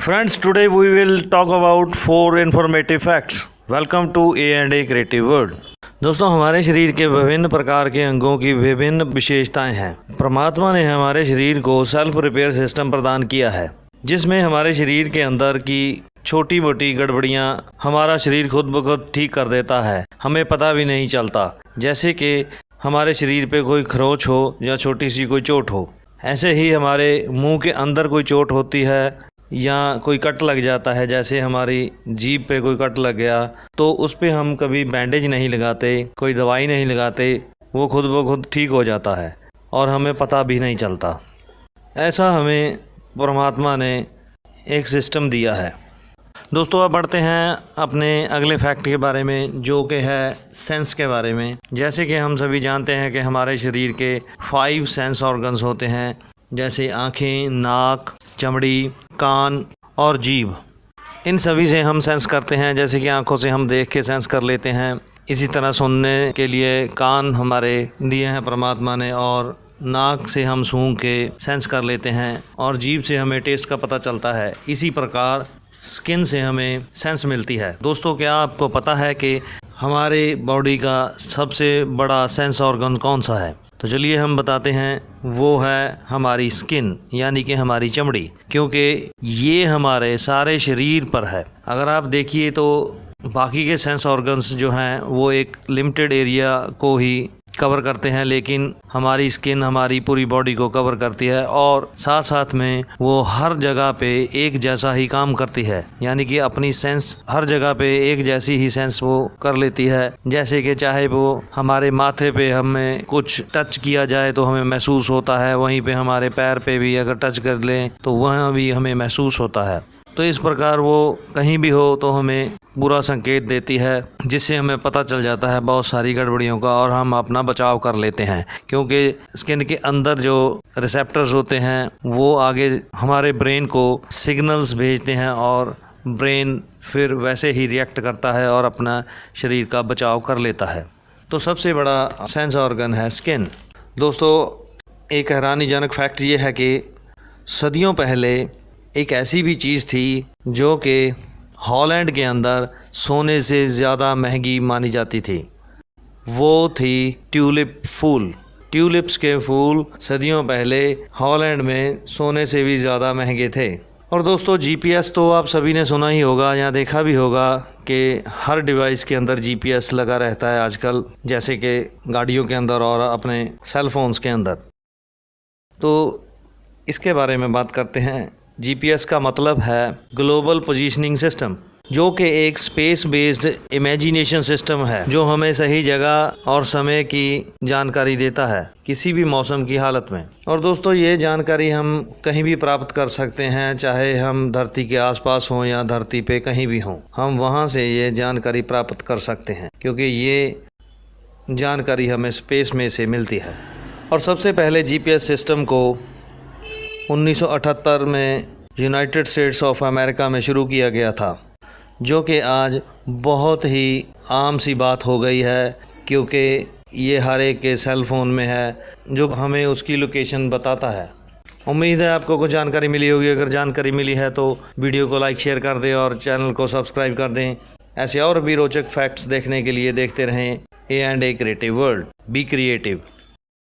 Friends, today we will talk about 4 informative facts. Welcome to A&A Creative World. दोस्तों, हमारे शरीर के विभिन्न प्रकार के अंगों की विभिन्न विशेषताएं हैं। परमात्मा ने हमारे शरीर को सेल्फ रिपेयर सिस्टम प्रदान किया है, जिसमें हमारे शरीर के अंदर की छोटी मोटी गड़बड़ियां हमारा शरीर खुद ब खुद ठीक कर देता है, हमें पता भी नहीं चलता। जैसे कि हमारे शरीर पे कोई खरोच हो या छोटी सी कोई चोट हो, ऐसे ही हमारे मुंह के अंदर कोई चोट होती है या कोई कट लग जाता है, जैसे हमारी जीभ पे कोई कट लग गया तो उस पे हम कभी बैंडेज नहीं लगाते, कोई दवाई नहीं लगाते, वो खुद ब खुद ठीक हो जाता है और हमें पता भी नहीं चलता। ऐसा हमें परमात्मा ने एक सिस्टम दिया है। दोस्तों, अब बढ़ते हैं अपने अगले फैक्ट के बारे में, जो कि है सेंस के बारे में। जैसे कि हम सभी जानते हैं कि हमारे शरीर के 5 सेंस ऑर्गन्स होते हैं, जैसे आँखें, नाक, चमड़ी, कान और जीभ। इन सभी से हम सेंस करते हैं। जैसे कि आंखों से हम देख के सेंस कर लेते हैं, इसी तरह सुनने के लिए कान हमारे दिए हैं परमात्मा ने, और नाक से हम सूंघ के सेंस कर लेते हैं, और जीभ से हमें टेस्ट का पता चलता है। इसी प्रकार स्किन से हमें सेंस मिलती है। दोस्तों, क्या आपको पता है कि हमारे बॉडी का सबसे बड़ा सेंस ऑर्गन कौन सा है? तो चलिए हम बताते हैं, वो है हमारी स्किन, यानी कि हमारी चमड़ी, क्योंकि ये हमारे सारे शरीर पर है। अगर आप देखिए तो बाकी के सेंस ऑर्गन्स जो हैं वो एक लिमिटेड एरिया को ही कवर करते हैं, लेकिन हमारी स्किन हमारी पूरी बॉडी को कवर करती है और साथ साथ में वो हर जगह पे एक जैसा ही काम करती है, यानी कि अपनी सेंस हर जगह पे एक जैसी ही सेंस वो कर लेती है। जैसे कि चाहे वो हमारे माथे पे हमें कुछ टच किया जाए तो हमें महसूस होता है, वहीं पे हमारे पैर पे भी अगर टच कर लें तो वहाँ भी हमें महसूस होता है। तो इस प्रकार वो कहीं भी हो तो हमें बुरा संकेत देती है, जिससे हमें पता चल जाता है बहुत सारी गड़बड़ियों का, और हम अपना बचाव कर लेते हैं। क्योंकि स्किन के अंदर जो रिसेप्टर्स होते हैं वो आगे हमारे ब्रेन को सिग्नल्स भेजते हैं, और ब्रेन फिर वैसे ही रिएक्ट करता है और अपना शरीर का बचाव कर लेता है। तो सबसे बड़ा सेंस ऑर्गन है स्किन। दोस्तों, एक हैरानीजनक फैक्ट ये है कि सदियों पहले एक ऐसी भी चीज़ थी जो कि हॉलैंड के अंदर सोने से ज़्यादा महंगी मानी जाती थी। वो थी ट्यूलिप फूल। ट्यूलिप्स के फूल सदियों पहले हॉलैंड में सोने से भी ज़्यादा महंगे थे। और दोस्तों, जीपीएस तो आप सभी ने सुना ही होगा या देखा भी होगा कि हर डिवाइस के अंदर जीपीएस लगा रहता है आजकल, जैसे कि गाड़ियों के अंदर और अपने सेल फोन्स के अंदर। तो इसके बारे में बात करते हैं। जीपीएस का मतलब है ग्लोबल पोजीशनिंग सिस्टम, जो कि एक स्पेस बेस्ड इमेजिनेशन सिस्टम है, जो हमें सही जगह और समय की जानकारी देता है किसी भी मौसम की हालत में। और दोस्तों, ये जानकारी हम कहीं भी प्राप्त कर सकते हैं, चाहे हम धरती के आसपास हों या धरती पे कहीं भी हों, हम वहाँ से ये जानकारी प्राप्त कर सकते हैं, क्योंकि ये जानकारी हमें स्पेस में से मिलती है। और सबसे पहले जीपीएस सिस्टम को 1978 में यूनाइटेड स्टेट्स ऑफ अमेरिका में शुरू किया गया था, जो कि आज बहुत ही आम सी बात हो गई है, क्योंकि ये हर एक के सेल फ़ोन में है, जो हमें उसकी लोकेशन बताता है। उम्मीद है आपको कुछ जानकारी मिली होगी। अगर जानकारी मिली है तो वीडियो को लाइक शेयर कर दें और चैनल को सब्सक्राइब कर दें। ऐसे और भी रोचक फैक्ट्स देखने के लिए देखते रहें A&A creative world. Be creative.